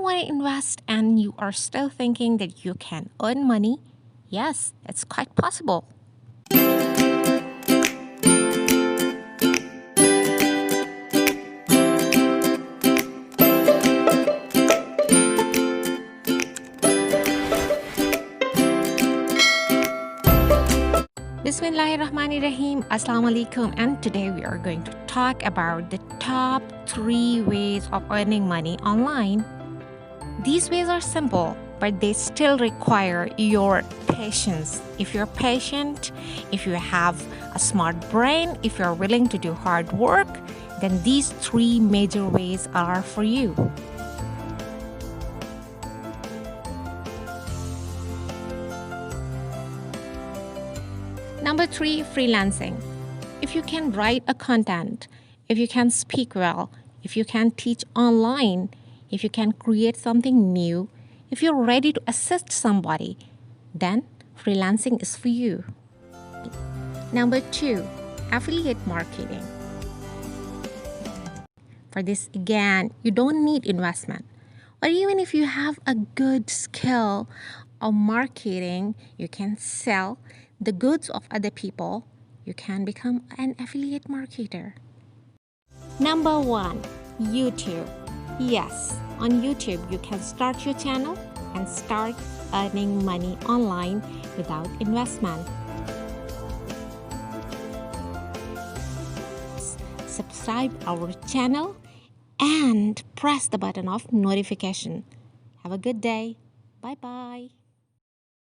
don't want to invest and you are still thinking that you can earn money, yes, it's quite possible. Bismillahirrahmanirrahim. Assalamu alaikum, and today we are going to talk about the top 3 ways of earning money online. These ways are simple, but they still require your patience. If you're patient, if you have a smart brain, if you're willing to do hard work, then these 3 major ways are for you. Number 3, freelancing. If you can write a content, if you can speak well, if you can teach online, if you can create something new, if you're ready to assist somebody, then freelancing is for you. Number 2, affiliate marketing. For this, again, you don't need investment. Or even if you have a good skill of marketing, you can sell the goods of other people, you can become an affiliate marketer. Number 1, YouTube. Yes, on YouTube you can start your channel and start earning money online without investment. Subscribe our channel and press the button of notification. Have a good day. Bye-bye.